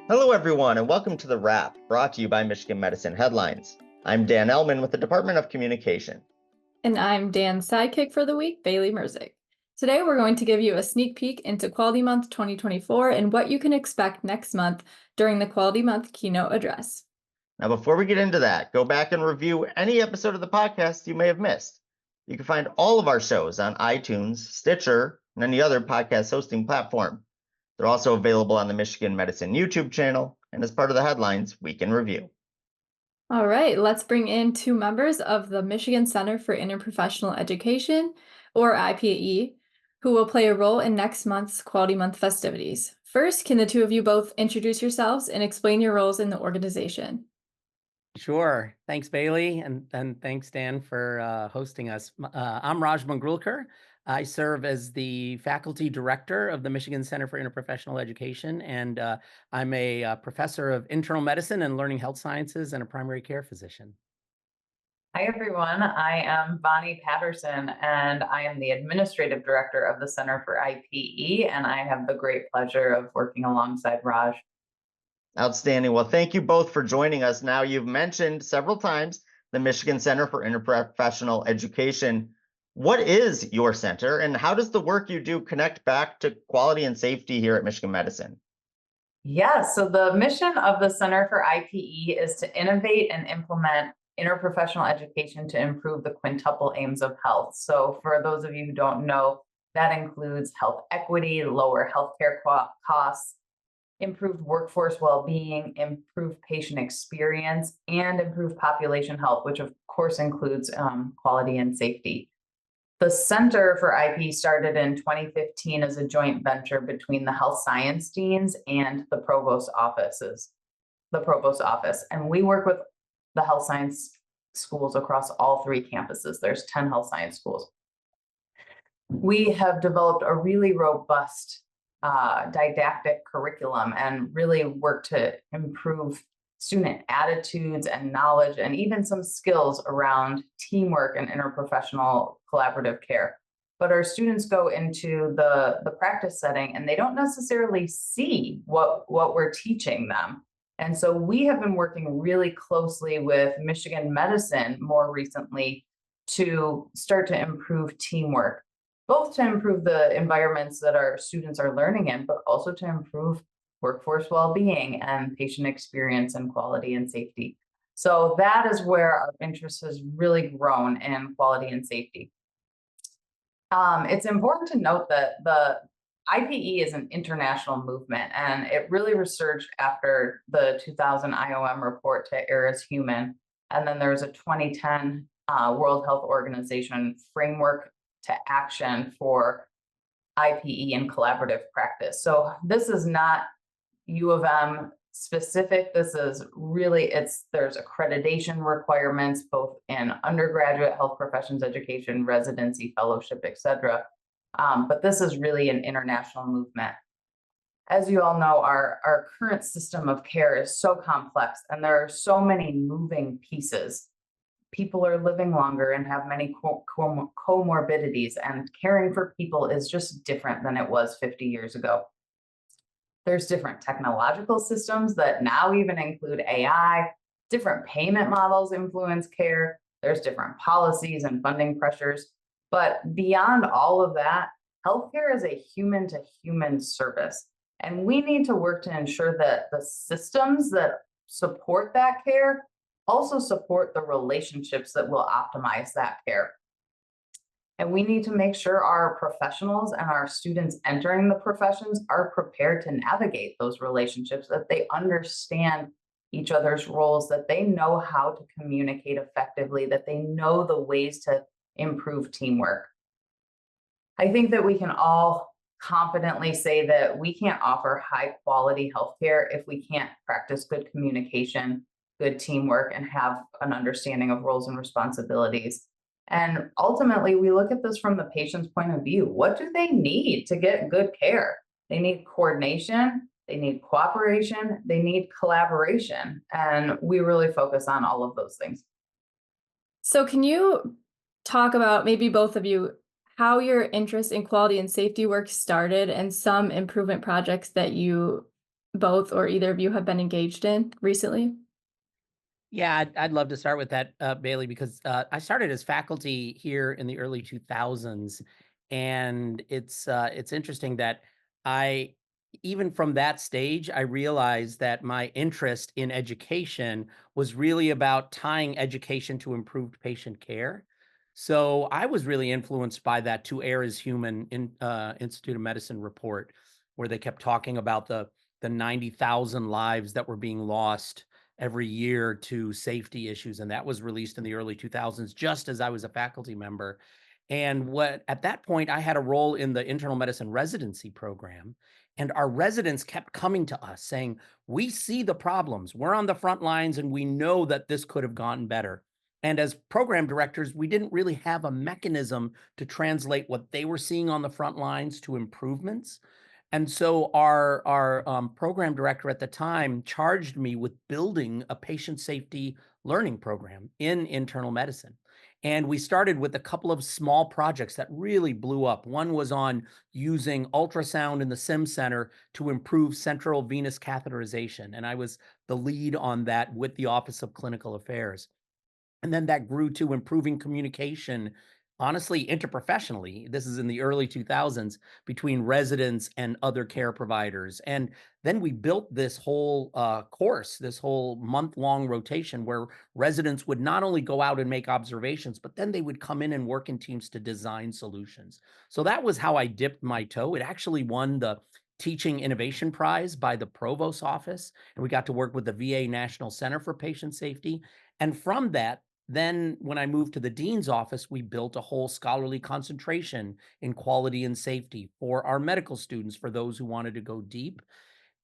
Hello, everyone, and welcome to The Wrap, brought to you by Michigan Medicine Headlines. I'm Dan Ellman with the Department of Communication. And I'm Dan's sidekick for the week, Bailey Merzick. Today, we're going to give you a sneak peek into Quality Month 2024 and what you can expect next month during the Quality Month keynote address. Now, before we get into that, go back and review any episode of the podcast you may have missed. You can find all of our shows on iTunes, Stitcher, and any other podcast hosting platform. They're also available on the Michigan Medicine YouTube channel and as part of the Headlines Week in Review. All right, let's bring in two members of the Michigan Center for Interprofessional Education, or IPE, who will play a role in next month's Quality Month festivities. First, can the two of you both introduce yourselves and explain your roles in the organization? Sure. Thanks, Bailey, and thanks, Dan, for hosting us. I'm Raj Mangrulkar. I serve as the faculty director of the Michigan Center for Interprofessional Education, and I'm a professor of internal medicine and learning health sciences and a primary care physician. Hi, everyone. I am Bonnie Patterson, and I am the administrative director of the Center for IPE, and I have the great pleasure of working alongside Raj. Outstanding. Well, thank you both for joining us. Now, you've mentioned several times the Michigan Center for Interprofessional Education. What is your center, and how does the work you do connect back to quality and safety here at Michigan Medicine? Yes, so the mission of the Center for IPE is to innovate and implement interprofessional education to improve the quintuple aims of health. So for those of you who don't know, that includes health equity, lower healthcare costs, improved workforce well-being, improved patient experience, and improved population health, which of course includes quality and safety. The Center for IP started in 2015 as a joint venture between the health science deans and the provost office. And we work with the health science schools across all three campuses. There's 10 health science schools. We have developed a really robust didactic curriculum and really work to improve student attitudes and knowledge and even some skills around teamwork and interprofessional collaborative care. But our students go into the practice setting and they don't necessarily see what we're teaching them. And so we have been working really closely with Michigan Medicine more recently to start to improve teamwork, both to improve the environments that our students are learning in, but also to improve workforce well-being and patient experience and quality and safety. So that is where our interest has really grown in quality and safety. It's important to note that the IPE is an international movement, and it really resurged after the 2000 IOM report to err is human. And then there's a 2010 World Health Organization framework to action for IPE and collaborative practice. So this is not U of M specific. This is really, there's accreditation requirements both in undergraduate health professions education, residency, fellowship, etc. But this is really an international movement. As you all know, our current system of care is so complex and there are so many moving pieces. People are living longer and have many comorbidities, and caring for people is just different than it was 50 years ago. There's different technological systems that now even include AI, different payment models influence care, there's different policies and funding pressures. But beyond all of that, healthcare is a human-to-human service. And we need to work to ensure that the systems that support that care also support the relationships that will optimize that care. And we need to make sure our professionals and our students entering the professions are prepared to navigate those relationships, that they understand each other's roles, that they know how to communicate effectively, that they know the ways to improve teamwork. I think that we can all confidently say that we can't offer high quality healthcare if we can't practice good communication, good teamwork, and have an understanding of roles and responsibilities. And ultimately, we look at this from the patient's point of view. What do they need to get good care? They need coordination, they need cooperation, they need collaboration. And we really focus on all of those things. So can you talk about, maybe both of you, how your interest in quality and safety work started and some improvement projects that you both or either of you have been engaged in recently? Yeah, I'd love to start with that, Bailey, because I started as faculty here in the early 2000s, and it's interesting that I even from that stage I realized that my interest in education was really about tying education to improved patient care. So I was really influenced by that To Err Is Human Institute of Medicine report, where they kept talking about the 90,000 lives that were being lost every year to safety issues. And that was released in the early 2000s, just as I was a faculty member. And what at that point, I had a role in the internal medicine residency program. And our residents kept coming to us saying, we see the problems. We're on the front lines and we know that this could have gotten better. And as program directors, we didn't really have a mechanism to translate what they were seeing on the front lines to improvements. And so our program director at the time charged me with building a patient safety learning program in internal medicine. And we started with a couple of small projects that really blew up. One was on using ultrasound in the SIM Center to improve central venous catheterization. And I was the lead on that with the Office of Clinical Affairs. And then that grew to improving communication, honestly, interprofessionally. This is in the early 2000s between residents and other care providers. And then we built this whole course, this whole month-long rotation where residents would not only go out and make observations, but then they would come in and work in teams to design solutions. So that was how I dipped my toe. It actually won the Teaching Innovation Prize by the Provost's office, and we got to work with the VA National Center for Patient Safety. And from that, then when I moved to the dean's office, we built a whole scholarly concentration in quality and safety for our medical students, for those who wanted to go deep.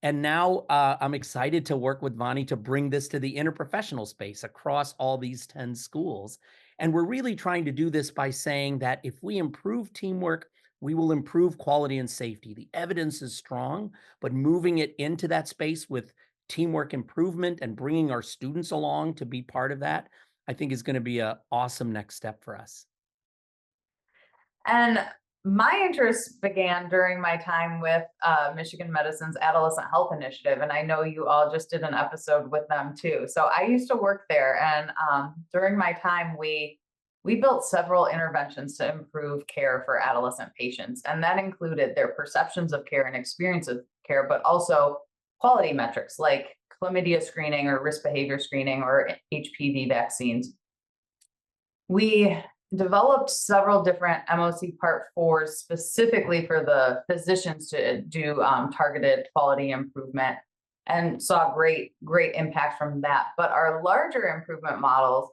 And now I'm excited to work with Vani to bring this to the interprofessional space across all these 10 schools. And we're really trying to do this by saying that if we improve teamwork, we will improve quality and safety. The evidence is strong, but moving it into that space with teamwork improvement and bringing our students along to be part of that, I think is going to be an awesome next step for us. And my interest began during my time with Michigan Medicine's Adolescent Health Initiative. And I know you all just did an episode with them too. So I used to work there. And during my time, we built several interventions to improve care for adolescent patients. And that included their perceptions of care and experience of care, but also quality metrics like chlamydia screening or risk behavior screening or HPV vaccines. We developed several different MOC Part 4s specifically for the physicians to do targeted quality improvement and saw great impact from that. But our larger improvement models,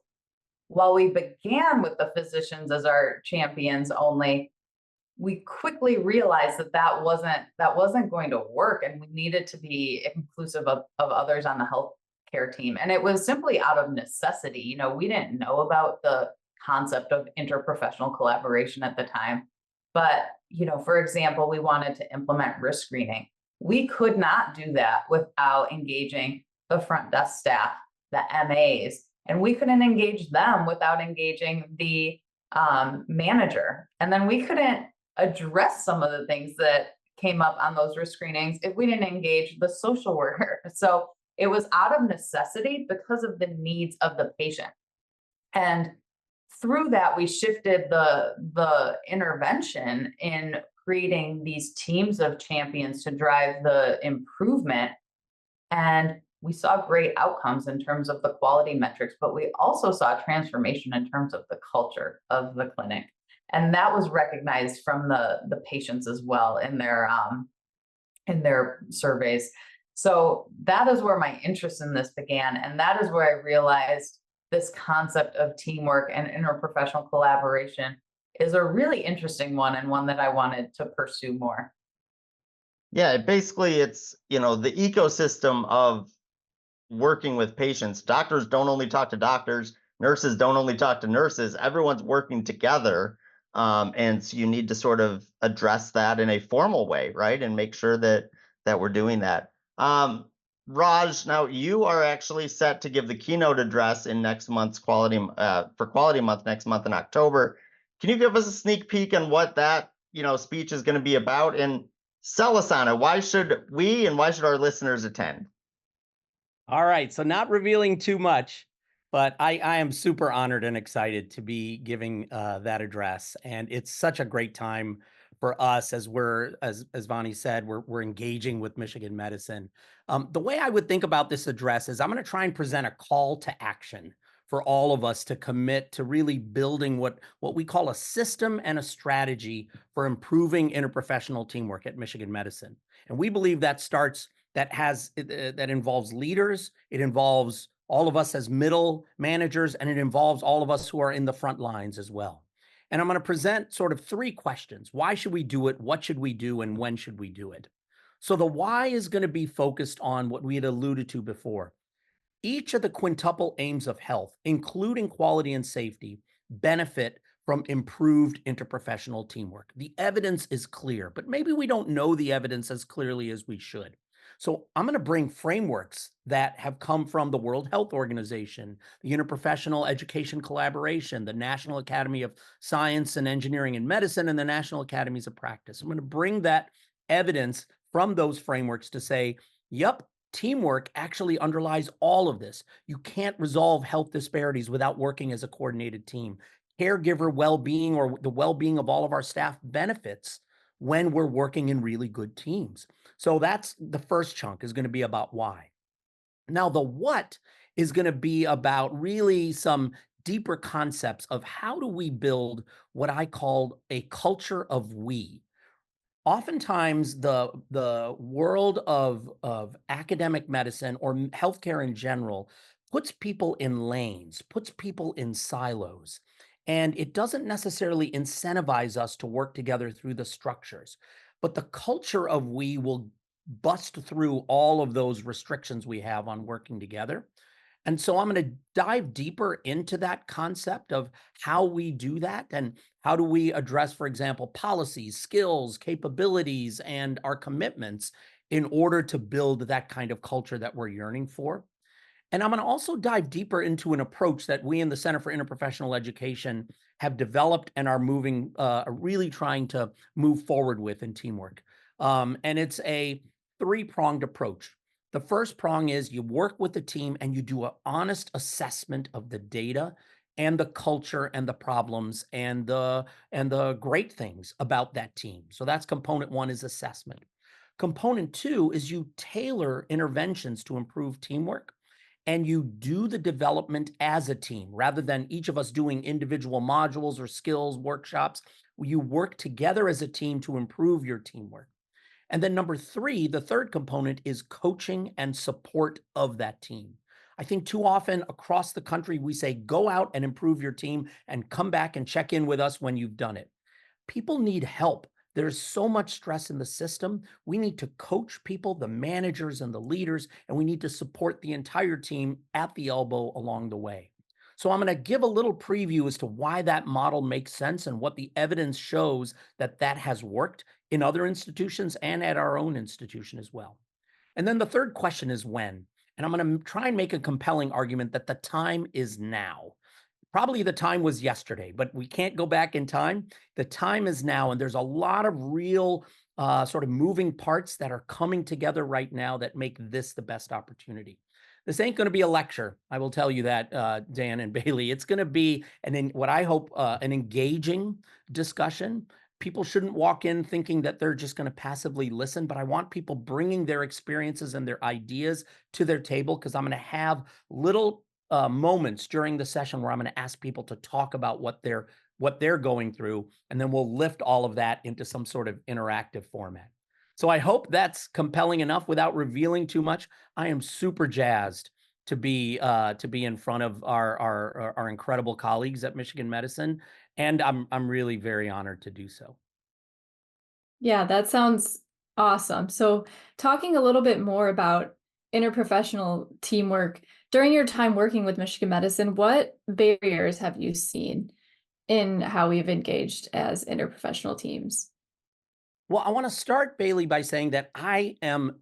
while we began with the physicians as our champions only, we quickly realized that wasn't going to work, and we needed to be inclusive of others on the healthcare team. And it was simply out of necessity. You know, we didn't know about the concept of interprofessional collaboration at the time. But, you know, for example, we wanted to implement risk screening. We could not do that without engaging the front desk staff, the MAs, and we couldn't engage them without engaging the manager. And then we couldn't address some of the things that came up on those risk screenings if we didn't engage the social worker. So it was out of necessity because of the needs of the patient. And through that, we shifted the intervention in creating these teams of champions to drive the improvement. And we saw great outcomes in terms of the quality metrics, but we also saw transformation in terms of the culture of the clinic. And that was recognized from the patients as well in their surveys. So that is where my interest in this began. And that is where I realized this concept of teamwork and interprofessional collaboration is a really interesting one, and one that I wanted to pursue more. Yeah, basically it's, you know, the ecosystem of working with patients. Doctors don't only talk to doctors, nurses don't only talk to nurses, everyone's working together. And so you need to sort of address that in a formal way, right? And make sure that we're doing that. Raj, now you are actually set to give the keynote address in next month's Quality Month next month in October. Can you give us a sneak peek on what that speech is going to be about? And Sell us on it. Why should we and why should our listeners attend? All right, so not revealing too much, but I am super honored and excited to be giving that address, and it's such a great time for us as as Vonnie said, we're engaging with Michigan Medicine. The way I would think about this address is I'm going to try and present a call to action for all of us to commit to really building what we call a system and a strategy for improving interprofessional teamwork at Michigan Medicine, and we believe that that involves leaders, it involves all of us as middle managers, and it involves all of us who are in the front lines as well. And I'm going to present sort of 3 questions. Why should we do it? What should we do? And when should we do it? So the why is going to be focused on what we had alluded to before. Each of the quintuple aims of health, including quality and safety, benefit from improved interprofessional teamwork. The evidence is clear, but maybe we don't know the evidence as clearly as we should. So I'm going to bring frameworks that have come from the World Health Organization, the Interprofessional Education Collaboration, the National Academy of Science and Engineering and Medicine, and the National Academies of Practice. I'm going to bring that evidence from those frameworks to say, yep, teamwork actually underlies all of this. You can't resolve health disparities without working as a coordinated team. Caregiver well-being or the well-being of all of our staff benefits when we're working in really good teams. So that's the first chunk is going to be about why. Now, the what is going to be about really some deeper concepts of how do we build what I call a culture of we. Oftentimes, the world of academic medicine or healthcare in general puts people in lanes, puts people in silos, and it doesn't necessarily incentivize us to work together through the structures. But the culture of we will bust through all of those restrictions we have on working together. And so I'm going to dive deeper into that concept of how we do that and how do we address, for example, policies, skills, capabilities, and our commitments in order to build that kind of culture that we're yearning for. And I'm going to also dive deeper into an approach that we in the Center for Interprofessional Education have developed and are really trying to move forward with in teamwork. And it's a 3-pronged approach. The first prong is you work with the team and you do an honest assessment of the data and the culture and the problems and the great things about that team. So that's component 1 is assessment. Component 2 is you tailor interventions to improve teamwork and you do the development as a team rather than each of us doing individual modules or skills workshops. You work together as a team to improve your teamwork. And then number 3, the third component is coaching and support of that team. I think too often across the country, we say, go out and improve your team and come back and check in with us when you've done it. People need help. There's so much stress in the system. We need to coach people, the managers and the leaders, and we need to support the entire team at the elbow along the way. So I'm going to give a little preview as to why that model makes sense and what the evidence shows that that has worked in other institutions and at our own institution as well. And then the third question is when. And I'm going to try and make a compelling argument that the time is now. Probably the time was yesterday, but we can't go back in time. The time is now, and there's a lot of real sort of moving parts that are coming together right now that make this the best opportunity. This ain't going to be a lecture. I will tell you that, Dan and Bailey. It's going to be what I hope an engaging discussion. People shouldn't walk in thinking that they're just going to passively listen, but I want people bringing their experiences and their ideas to their table because I'm going to have little moments during the session where I'm going to ask people to talk about what they're going through, and then we'll lift all of that into some sort of interactive format. So I hope that's compelling enough without revealing too much. I am super jazzed to be in front of our incredible colleagues at Michigan Medicine, and I'm really very honored to do so. Yeah, that sounds awesome. So talking a little bit more about interprofessional teamwork, during your time working with Michigan Medicine, what barriers have you seen in how we've engaged as interprofessional teams? Well, I want to start, Bailey, by saying that I am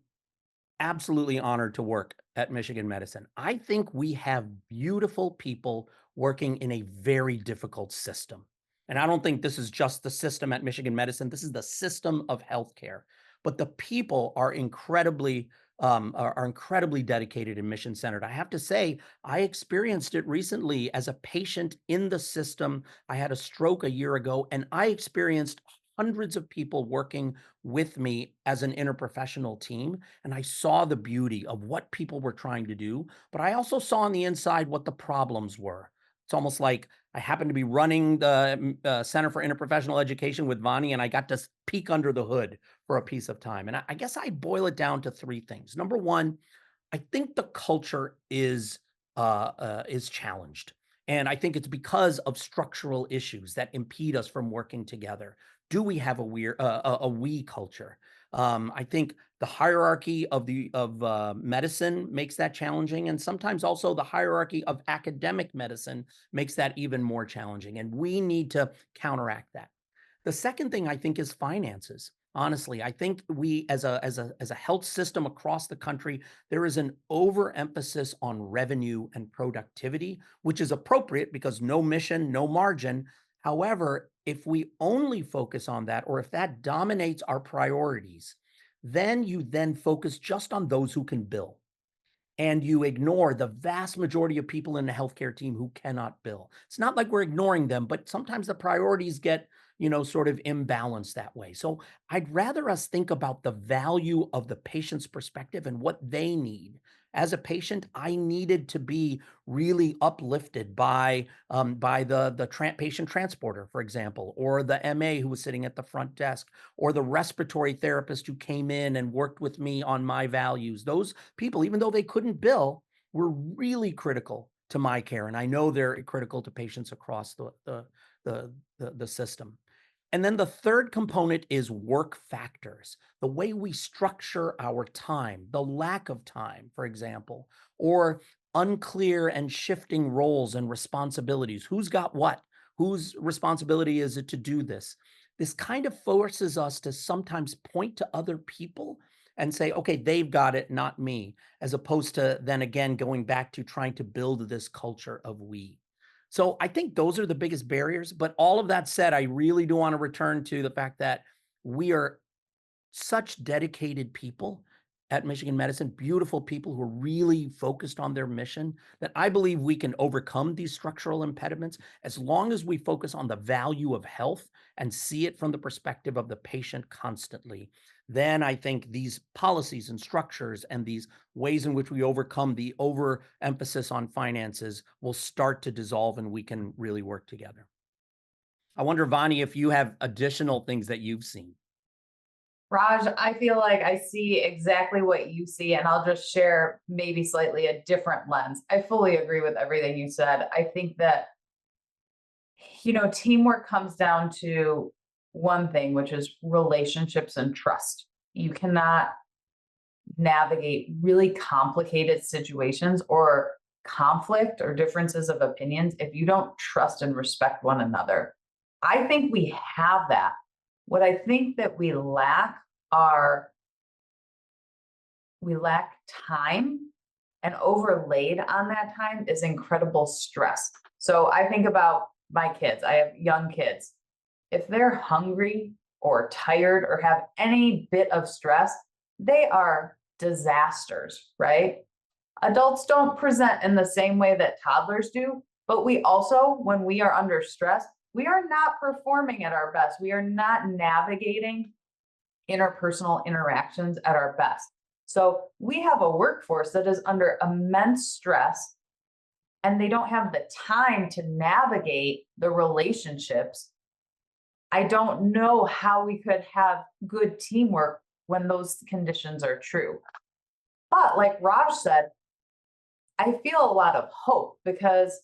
absolutely honored to work at Michigan Medicine. I think we have beautiful people working in a very difficult system. And I don't think this is just the system at Michigan Medicine. This is the system of healthcare. but the people are incredibly dedicated and mission centered. I have to say, I experienced it recently as a patient in the system. I had a stroke a year ago, and I experienced hundreds of people working with me as an interprofessional team. And I saw the beauty of what people were trying to do, but I also saw on the inside what the problems were. It's almost like I happened to be running the Center for Interprofessional Education with Vani, and I got to peek under the hood for a piece of time. And I guess I boil it down to three things. Number one, I think the culture is challenged. And I think it's because of structural issues that impede us from working together. Do we have a we culture? I think the hierarchy of medicine makes that challenging, and sometimes also the hierarchy of academic medicine makes that even more challenging. And we need to counteract that. The second thing I think is finances. Honestly, I think we, as a health system across the country, there is an overemphasis on revenue and productivity, which is appropriate because no mission, no margin. However, if we only focus on that, or if that dominates our priorities, then you then focus just on those who can bill. And you ignore the vast majority of people in the healthcare team who cannot bill. It's not like we're ignoring them, but sometimes the priorities get, sort of imbalanced that way. So I'd rather us think about the value of the patient's perspective and what they need. As a patient, I needed to be really uplifted by the patient transporter, for example, or the MA who was sitting at the front desk, or the respiratory therapist who came in and worked with me on my values. Those people, even though they couldn't bill, were really critical to my care, and I know they're critical to patients across the system. And then the third component is work factors, the way we structure our time, the lack of time, for example, or unclear and shifting roles and responsibilities. Who's got what? Whose responsibility is it to do this? This kind of forces us to sometimes point to other people and say, okay, they've got it, not me, as opposed to then again going back to trying to build this culture of we. So I think those are the biggest barriers. But all of that said, I really do want to return to the fact that we are such dedicated people at Michigan Medicine, beautiful people who are really focused on their mission, that I believe we can overcome these structural impediments as long as we focus on the value of health and see it from the perspective of the patient constantly. Then I think these policies and structures and these ways in which we overcome the overemphasis on finances will start to dissolve and we can really work together. I wonder, Vani, if you have additional things that you've seen. Raj, I feel like I see exactly what you see, and I'll just share maybe slightly a different lens. I fully agree with everything you said. I think that, teamwork comes down to one thing, which is relationships and trust. You cannot navigate really complicated situations or conflict or differences of opinions if you don't trust and respect one another. I think we have that. What I think that we lack time, and overlaid on that time is incredible stress. So I think about my kids. I have young kids. If they're hungry or tired or have any bit of stress, they are disasters, right? Adults don't present in the same way that toddlers do, but we also, when we are under stress, we are not performing at our best. We are not navigating interpersonal interactions at our best. So we have a workforce that is under immense stress, and they don't have the time to navigate the relationships. I don't know how we could have good teamwork when those conditions are true. But like Raj said, I feel a lot of hope because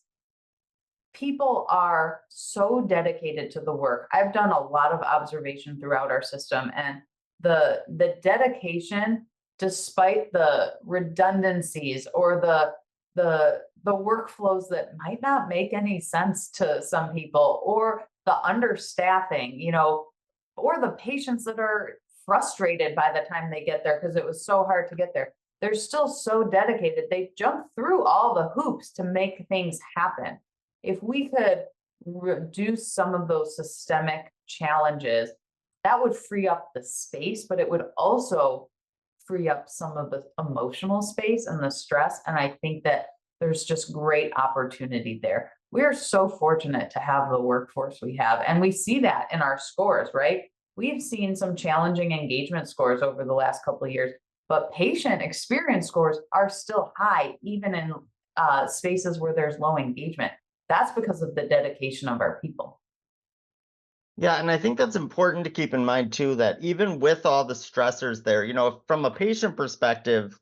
people are so dedicated to the work. I've done a lot of observation throughout our system, and the dedication, despite the redundancies or the workflows that might not make any sense to some people, or the understaffing, or the patients that are frustrated by the time they get there because it was so hard to get there. They're still so dedicated. They jump through all the hoops to make things happen. If we could reduce some of those systemic challenges, that would free up the space, but it would also free up some of the emotional space and the stress. And I think that there's just great opportunity there. We are so fortunate to have the workforce we have, and we see that in our scores, right? We've seen some challenging engagement scores over the last couple of years, but patient experience scores are still high, even in spaces where there's low engagement. That's because of the dedication of our people. Yeah, and I think that's important to keep in mind too, that even with all the stressors there, from a patient perspective,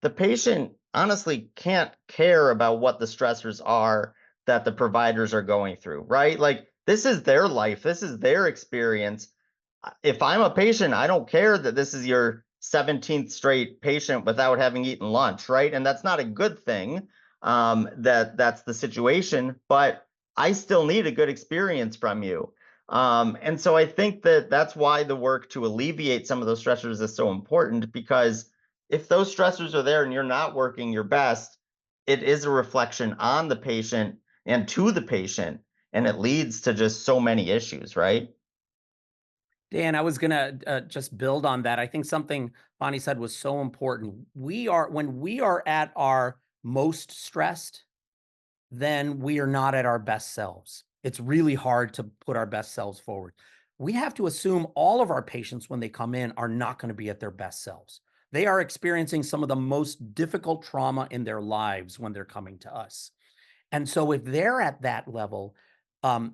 the patient honestly can't care about what the stressors are that the providers are going through, right? Like, this is their life, this is their experience. If I'm a patient, I don't care that this is your 17th straight patient without having eaten lunch, right? And that's not a good thing, that's the situation, but I still need a good experience from you. And so I think that that's why the work to alleviate some of those stressors is so important, because if those stressors are there and you're not working your best, it is a reflection on the patient and to the patient, and it leads to just so many issues, right? Dan, I was gonna just build on that. I think something Bonnie said was so important. When we are at our most stressed, then we are not at our best selves. It's really hard to put our best selves forward. We have to assume all of our patients, when they come in, are not going to be at their best selves. They are experiencing some of the most difficult trauma in their lives when they're coming to us. And so if they're at that level,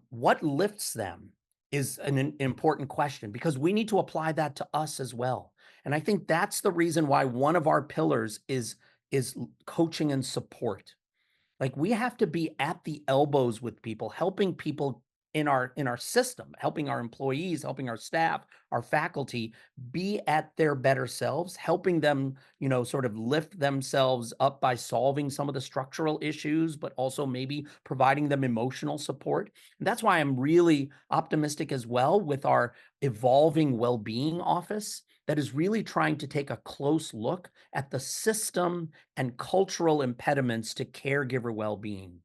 what lifts them is an important question, because we need to apply that to us as well. And I think that's the reason why one of our pillars is coaching and support. Like, we have to be at the elbows with people, helping people in our system, helping our employees, helping our staff, our faculty be at their better selves, helping them, sort of lift themselves up by solving some of the structural issues, but also maybe providing them emotional support. And that's why I'm really optimistic as well with our evolving well-being office that is really trying to take a close look at the system and cultural impediments to caregiver well-being,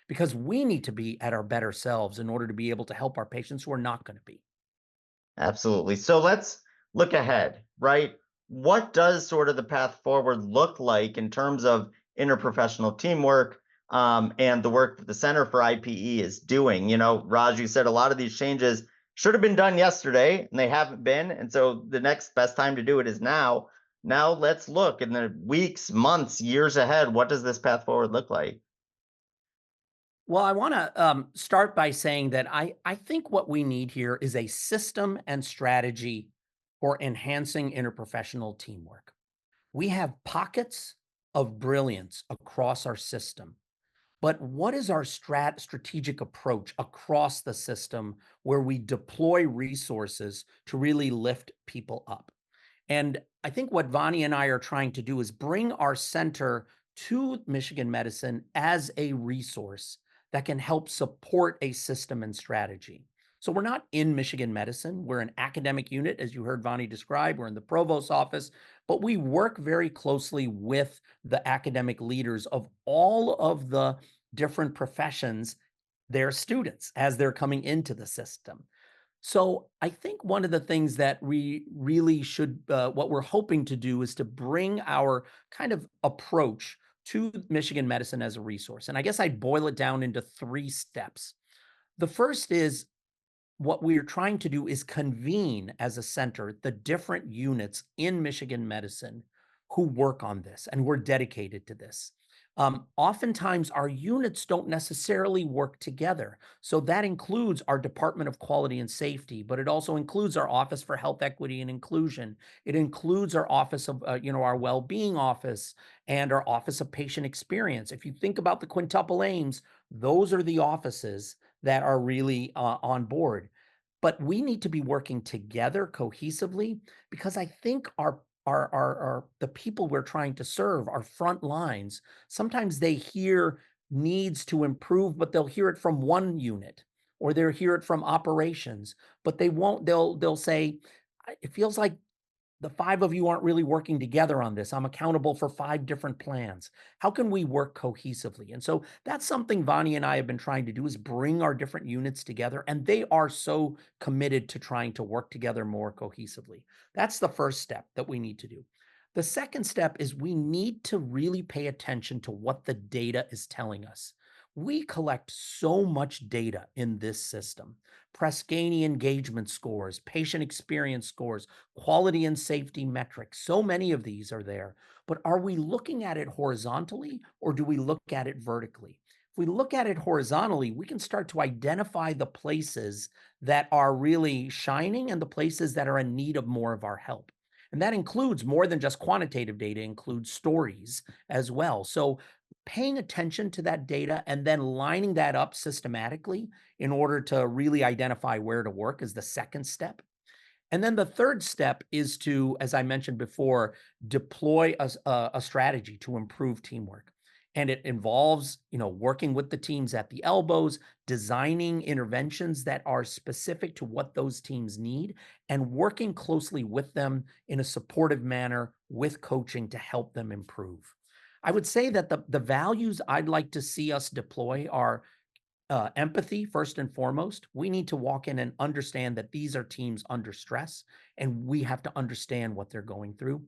because we need to be at our better selves in order to be able to help our patients who are not going to be. Absolutely. So let's look ahead, right? What does sort of the path forward look like in terms of interprofessional teamwork, and the work that the Center for IPE is doing? Raj, you said a lot of these changes should have been done yesterday and they haven't been. And so the next best time to do it is now. Now let's look in the weeks, months, years ahead. What does this path forward look like? Well, I want to start by saying that I think what we need here is a system and strategy for enhancing interprofessional teamwork. We have pockets of brilliance across our system, but what is our strategic approach across the system where we deploy resources to really lift people up? And I think what Vani and I are trying to do is bring our center to Michigan Medicine as a resource that can help support a system and strategy. So we're not in Michigan Medicine. We're an academic unit, as you heard Vani describe. We're in the provost's office, but we work very closely with the academic leaders of all of the different professions, their students, as they're coming into the system. So I think one of the things that we really should, what we're hoping to do is to bring our kind of approach to Michigan Medicine as a resource. And I guess I'd boil it down into 3 steps. The first is, what we're trying to do is convene as a center the different units in Michigan Medicine who work on this, and we're dedicated to this. Oftentimes, our units don't necessarily work together. So that includes our Department of Quality and Safety, but it also includes our Office for Health Equity and Inclusion. It includes our Office of, our Well-Being Office and our Office of Patient Experience. If you think about the quintuple aims, those are the offices that are really on board. But we need to be working together cohesively, because I think the people we're trying to serve, our front lines, sometimes they hear needs to improve, but they'll hear it from one unit, or they'll hear it from operations, but they'll say, it feels like the 5 of you aren't really working together on this. I'm accountable for 5 different plans. How can we work cohesively? And so that's something Vani and I have been trying to do, is bring our different units together, and they are so committed to trying to work together more cohesively. That's the first step that we need to do. The second step is we need to really pay attention to what the data is telling us. We collect so much data in this system. Press-Ganey engagement scores, patient experience scores, quality and safety metrics. So many of these are there. But are we looking at it horizontally, or do we look at it vertically? If we look at it horizontally, we can start to identify the places that are really shining and the places that are in need of more of our help. And that includes more than just quantitative data, includes stories as well. So paying attention to that data and then lining that up systematically in order to really identify where to work is the second step. And then the third step is to, as I mentioned before, deploy a strategy to improve teamwork. And it involves, working with the teams at the elbows, designing interventions that are specific to what those teams need, and working closely with them in a supportive manner with coaching to help them improve. I would say that the values I'd like to see us deploy are empathy, first and foremost. We need to walk in and understand that these are teams under stress, and we have to understand what they're going through.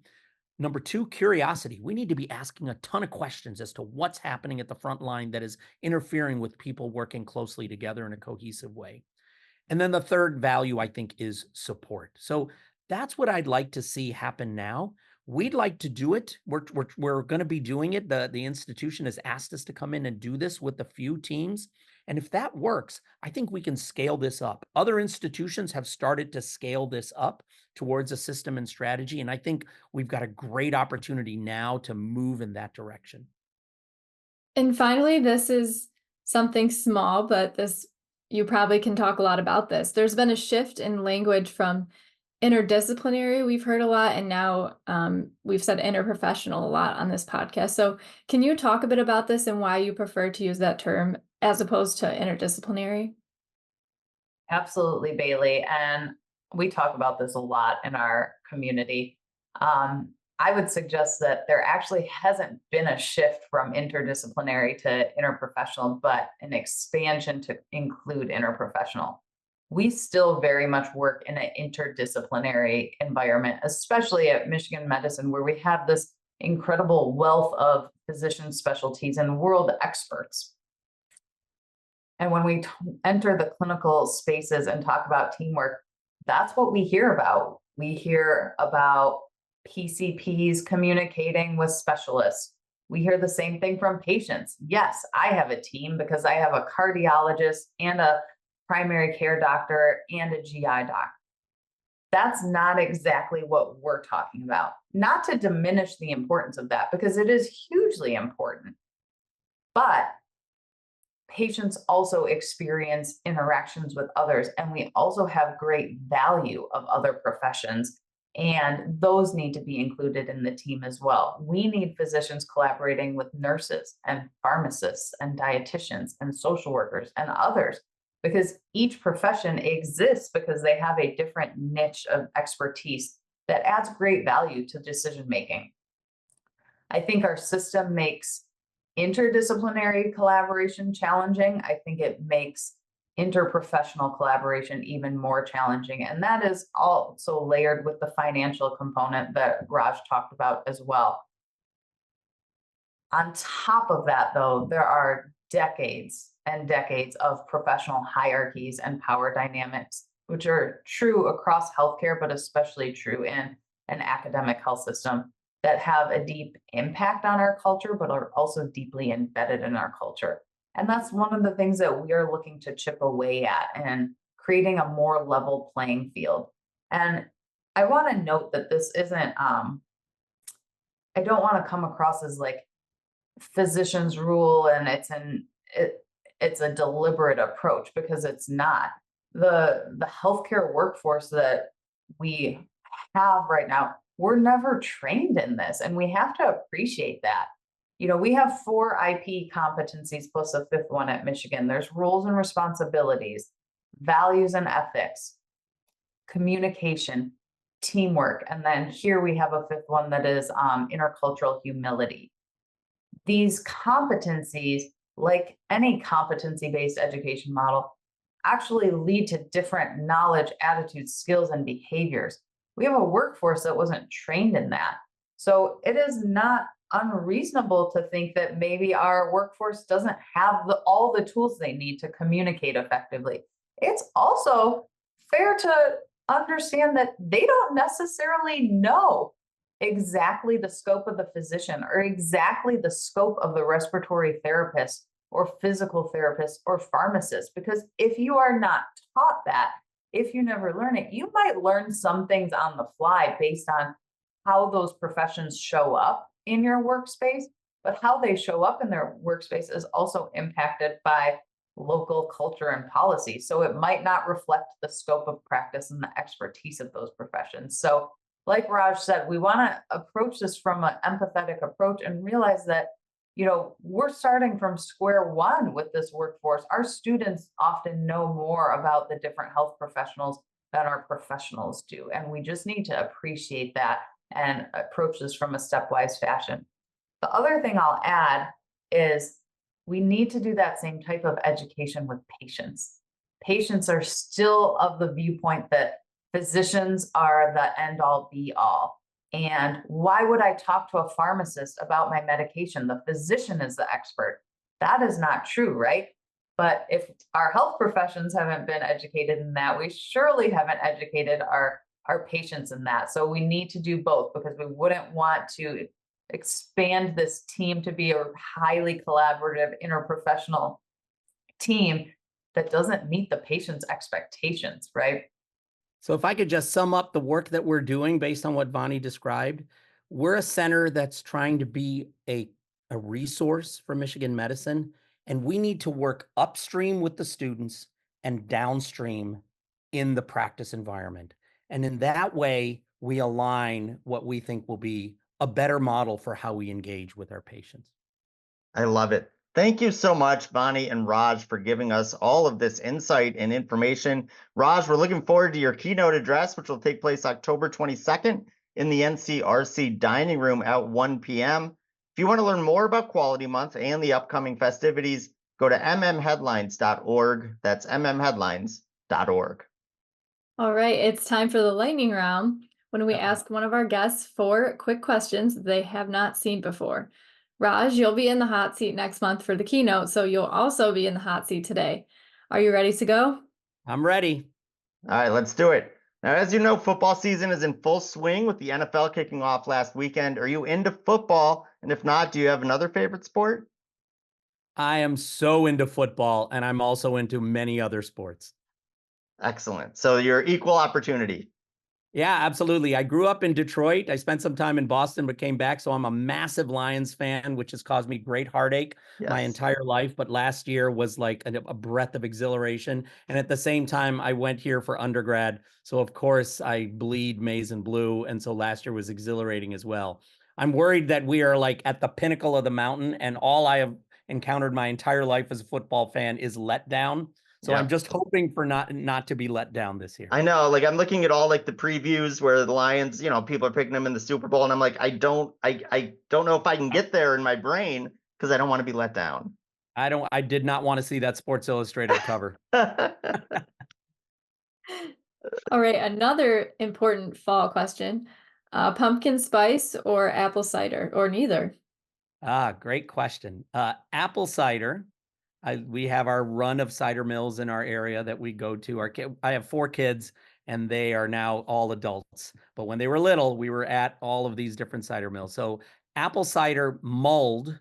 Number 2, curiosity. We need to be asking a ton of questions as to what's happening at the front line that is interfering with people working closely together in a cohesive way. And then the third value, I think, is support. So that's what I'd like to see happen now. We'd like to do it. We're going to be doing it. The institution has asked us to come in and do this with a few teams. And if that works, I think we can scale this up. Other institutions have started to scale this up towards a system and strategy. And I think we've got a great opportunity now to move in that direction. And finally, this is something small, but you probably can talk a lot about this. There's been a shift in language from interdisciplinary, we've heard a lot, and now we've said interprofessional a lot on this podcast. So can you talk a bit about this and why you prefer to use that term as opposed to interdisciplinary? Absolutely, Bailey. And we talk about this a lot in our community. I would suggest that there actually hasn't been a shift from interdisciplinary to interprofessional, but an expansion to include interprofessional. We still very much work in an interdisciplinary environment, especially at Michigan Medicine, where we have this incredible wealth of physician specialties and world experts. And when we enter the clinical spaces and talk about teamwork, that's what we hear about. We hear about PCPs communicating with specialists. We hear the same thing from patients. Yes, I have a team because I have a cardiologist and a primary care doctor and a GI doc. That's not exactly what we're talking about. Not to diminish the importance of that, because it is hugely important. But patients also experience interactions with others, and we also have great value of other professions, and those need to be included in the team as well. We need physicians collaborating with nurses and pharmacists and dietitians and social workers and others, because each profession exists because they have a different niche of expertise that adds great value to decision making. I think our system makes interdisciplinary collaboration challenging. I think it makes interprofessional collaboration even more challenging. And that is also layered with the financial component that Raj talked about as well. On top of that, though, there are decades and decades of professional hierarchies and power dynamics, which are true across healthcare, but especially true in an academic health system, that have a deep impact on our culture, but are also deeply embedded in our culture. And that's one of the things that we are looking to chip away at and creating a more level playing field. And I want to note that this isn't, I don't want to come across as like physicians rule and it's a deliberate approach, because it's not. The healthcare workforce that we have right now, we're never trained in this, and we have to appreciate that. We have 4 IP competencies plus a 5th one at Michigan. There's roles and responsibilities, values and ethics, communication, teamwork. And then here we have a fifth one that is intercultural humility. These competencies, like any competency-based education model, actually lead to different knowledge, attitudes, skills, and behaviors. We have a workforce that wasn't trained in that. So it is not unreasonable to think that maybe our workforce doesn't have all the tools they need to communicate effectively. It's also fair to understand that they don't necessarily know exactly the scope of the physician or exactly the scope of the respiratory therapist or physical therapist or pharmacist. Because if you are not taught that, if you never learn it, you might learn some things on the fly based on how those professions show up in your workspace, but how they show up in their workspace is also impacted by local culture and policy. So it might not reflect the scope of practice and the expertise of those professions. So like Raj said, we want to approach this from an empathetic approach and realize that, we're starting from square one with this workforce. Our students often know more about the different health professionals than our professionals do. And we just need to appreciate that and approach this from a stepwise fashion. The other thing I'll add is we need to do that same type of education with patients. Patients are still of the viewpoint that physicians are the end all be all. And why would I talk to a pharmacist about my medication? The physician is the expert. That is not true, right? But if our health professions haven't been educated in that, we surely haven't educated our patients in that. So we need to do both, because we wouldn't want to expand this team to be a highly collaborative interprofessional team that doesn't meet the patient's expectations, right? So if I could just sum up the work that we're doing based on what Vani described, we're a center that's trying to be a resource for Michigan medicine, and we need to work upstream with the students and downstream in the practice environment. And in that way, we align what we think will be a better model for how we engage with our patients. I love it. Thank you so much, Vani and Raj, for giving us all of this insight and information. Raj, we're looking forward to your keynote address, which will take place October 22nd in the NCRC dining room at 1 p.m. If you want to learn more about Quality Month and the upcoming festivities, go to mmheadlines.org. That's mmheadlines.org. All right, it's time for the lightning round, when we ask one of our guests 4 quick questions they have not seen before. Raj, you'll be in the hot seat next month for the keynote, so you'll also be in the hot seat today. Are you ready to go? I'm ready. All right, let's do it. Now, as you know, football season is in full swing with the NFL kicking off last weekend. Are you into football? And if not, do you have another favorite sport? I am so into football, and I'm also into many other sports. Excellent. So you're equal opportunity. Yeah, absolutely. I grew up in Detroit. I spent some time in Boston, but came back. So I'm a massive Lions fan, which has caused me great heartache my Yes. entire life. But last year was like a breath of exhilaration. And at the same time, I went here for undergrad. So of course I bleed maize and blue. And so last year was exhilarating as well. I'm worried that we are like at the pinnacle of the mountain, and all I have encountered my entire life as a football fan is letdown. So Yeah. I'm just hoping for not to be let down this year. I know, like I'm looking at all like the previews where the Lions, people are picking them in the Super Bowl, and I'm like, I don't know if I can get there in my brain because I don't want to be let down. I did not want to see that Sports Illustrated cover. All right, another important fall question. Pumpkin spice or apple cider, or neither? Great question. Apple cider. We have our run of cider mills in our area that we go to. I have 4 kids, and they are now all adults. But when they were little, we were at all of these different cider mills. So apple cider mulled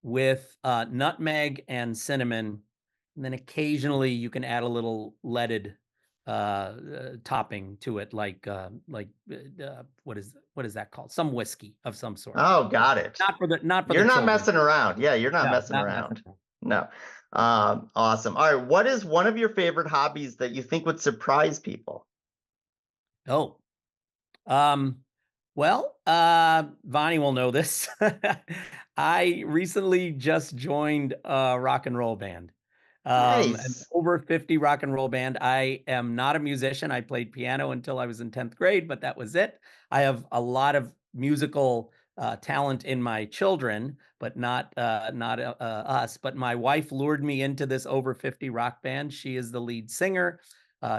with nutmeg and cinnamon, and then occasionally you can add a little leaded topping to it, like what is that called? Some whiskey of some sort. Oh, got it. Not for You're the not children. messing around. Yeah, you're not No, messing not around. messing No. Awesome. All right. What is one of your favorite hobbies that you think would surprise people? Oh, well, Vani will know this. I recently just joined a rock and roll band. An Nice. over 50 rock and roll band. I am not a musician. I played piano until I was in 10th grade, but that was it. I have a lot of musical talent in my children, but not us. But my wife lured me into this over 50 rock band. She is the lead singer.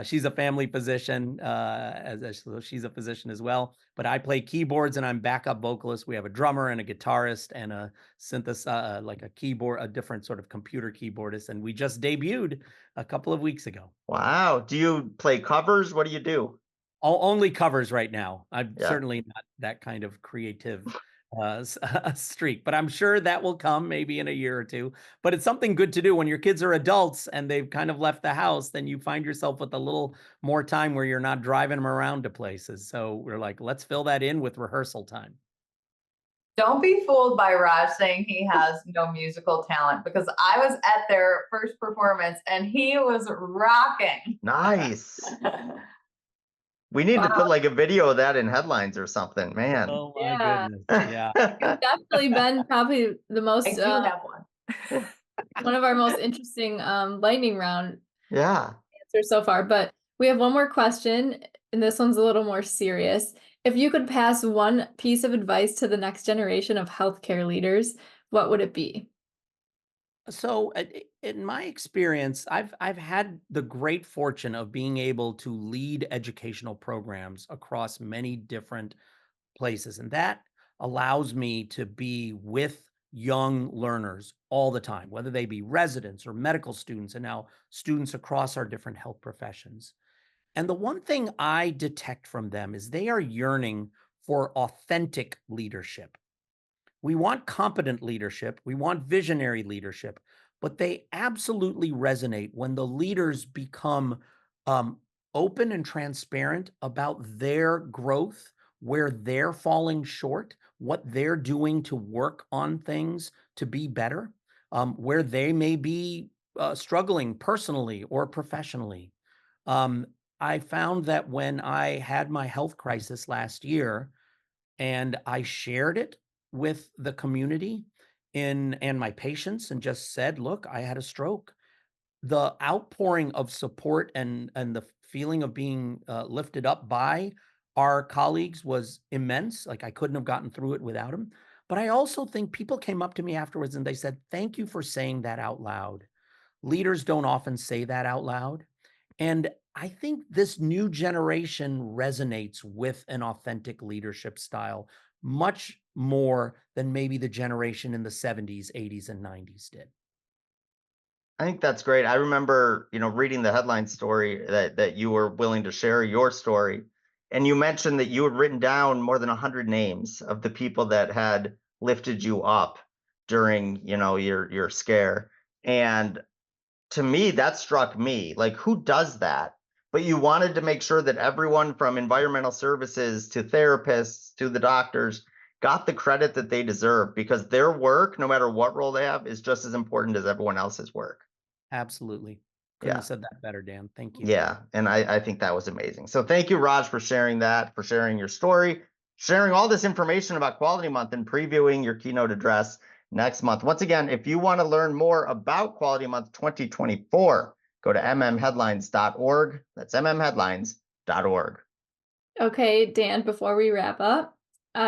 She's a family physician, so she's a physician as well. But I play keyboards and I'm backup vocalist. We have a drummer and a guitarist and a synthesizer, like a keyboard, a different sort of computer keyboardist. And we just debuted a couple of weeks ago. Wow. Do you play covers? What do you do? Only covers right now. I'm Yeah. certainly not that kind of creative streak, but I'm sure that will come maybe in a year or two. But it's something good to do when your kids are adults and they've kind of left the house. Then you find yourself with a little more time where you're not driving them around to places. So we're like, let's fill that in with rehearsal time. Don't be fooled by Raj saying he has no musical talent, because I was at their first performance and he was rocking. Nice. We need to put like a video of that in headlines or something, man. Oh my Yeah. goodness. Yeah. Definitely been probably the most I do have one. one of our most interesting lightning round Yeah. answers so far. But we have one more question, and this one's a little more serious. If you could pass one piece of advice to the next generation of healthcare leaders, what would it be? So, in my experience, I've had the great fortune of being able to lead educational programs across many different places, and that allows me to be with young learners all the time, whether they be residents or medical students, and now students across our different health professions. And the one thing I detect from them is they are yearning for authentic leadership. We want competent leadership, we want visionary leadership, but they absolutely resonate when the leaders become open and transparent about their growth, where they're falling short, what they're doing to work on things to be better, where they may be struggling personally or professionally. Um, I found that when I had my health crisis last year and I shared it with the community and my patients and just said, look, I had a stroke. The outpouring of support and the feeling of being lifted up by our colleagues was immense. Like I couldn't have gotten through it without them. But I also think people came up to me afterwards and they said, thank you for saying that out loud. Leaders don't often say that out loud. And I think this new generation resonates with an authentic leadership style much more than maybe the generation in the 70s, 80s, and 90s did. I think that's great. I remember, reading the headline story that you were willing to share your story. And you mentioned that you had written down more than 100 names of the people that had lifted you up during, your scare. And to me, that struck me. Like, who does that? But you wanted to make sure that everyone from environmental services to therapists to the doctors got the credit that they deserve, because their work, no matter what role they have, is just as important as everyone else's work. Absolutely. Couldn't Yeah. have said that better, Dan. Thank you. Yeah. And I think that was amazing. So thank you, Raj, for sharing that, for sharing your story, sharing all this information about Quality Month, and previewing your keynote address next month. Once again, if you want to learn more about Quality Month 2024, go to mmheadlines.org. That's mmheadlines.org. Okay, Dan, before we wrap up,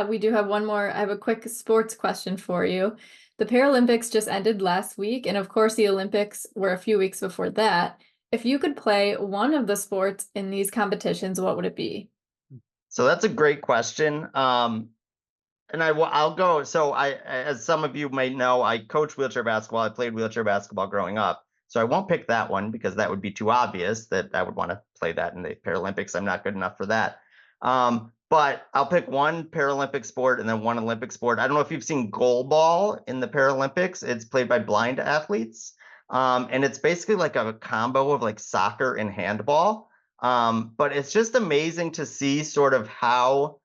we do have one more. I have a quick sports question for you. The Paralympics just ended last week, and of course, the Olympics were a few weeks before that. If you could play one of the sports in these competitions, what would it be? So that's a great question. And I'll go. So as some of you may know, I coach wheelchair basketball. I played wheelchair basketball growing up. So I won't pick that one because that would be too obvious that I would want to play that in the Paralympics. I'm not good enough for that. But I'll pick one Paralympic sport and then one Olympic sport. I don't know if you've seen goalball in the Paralympics. It's played by blind athletes. And it's basically like a combo of like soccer and handball. But it's just amazing to see sort of how,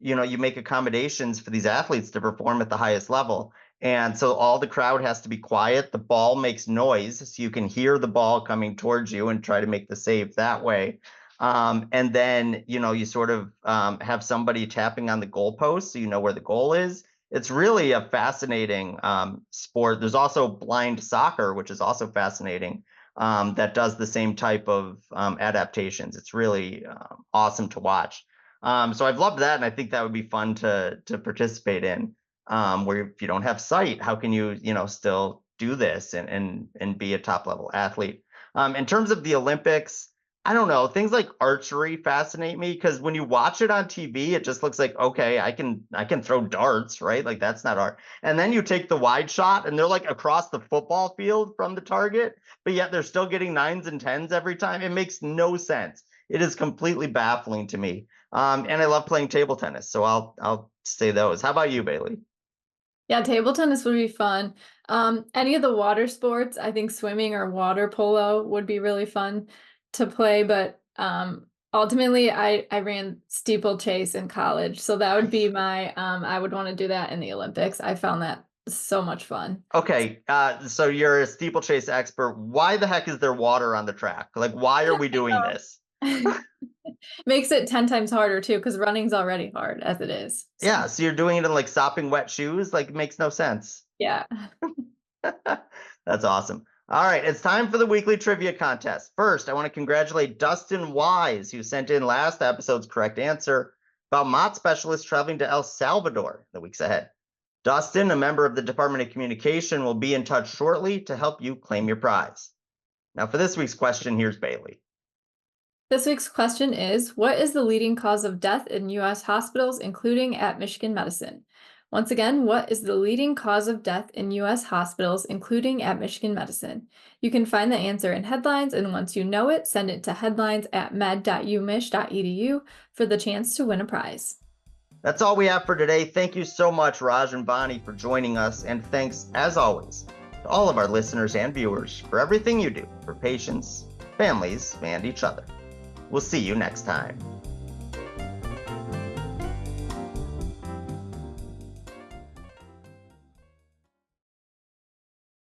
you make accommodations for these athletes to perform at the highest level. And so all the crowd has to be quiet. The ball makes noise, so you can hear the ball coming towards you and try to make the save that way. And then, you sort of have somebody tapping on the goalpost so you know where the goal is. it's really a fascinating sport. There's also blind soccer, which is also fascinating, that does the same type of adaptations. It's really awesome to watch. So I've loved that, and I think that would be fun to participate in. Where if you don't have sight, how can you still do this and be a top level athlete? In terms of the Olympics, I don't know, things like archery fascinate me because when you watch it on TV, it just looks like, okay, I can throw darts, right? Like that's not art. And then you take the wide shot and they're like across the football field from the target, but yet they're still getting 9s and 10s every time. It makes no sense. It is completely baffling to me. And I love playing table tennis, so I'll say those. How about you, Bailey? Yeah, table tennis would be fun. Any of the water sports, I think swimming or water polo would be really fun to play, but ultimately I ran steeplechase in college, so that would be my I would want to do that in the Olympics. I found that so much fun. Okay, so you're a steeplechase expert. Why the heck is there water on the track? Like, why are we doing this? Makes it 10 times harder too, because running's already hard as it is. So, Yeah, so you're doing it in like sopping wet shoes? Like, it makes no sense. yeah. That's awesome. All right, it's time for the weekly trivia contest. First, I want to congratulate Dustin Wise, who sent in last episode's correct answer about Mott specialists traveling to El Salvador in the weeks ahead. Dustin, a member of the Department of Communication, will be in touch shortly to help you claim your prize. Now, for this week's question, here's Bailey. This week's question is, what is the leading cause of death in U.S. hospitals, including at Michigan Medicine? Once again, what is the leading cause of death in U.S. hospitals, including at Michigan Medicine? You can find the answer in headlines, and once you know it, send it to headlines@med.umich.edu for the chance to win a prize. That's all we have for today. Thank you so much, Raj and Bonnie, for joining us. And thanks, as always, to all of our listeners and viewers for everything you do for patients, families, and each other. We'll see you next time.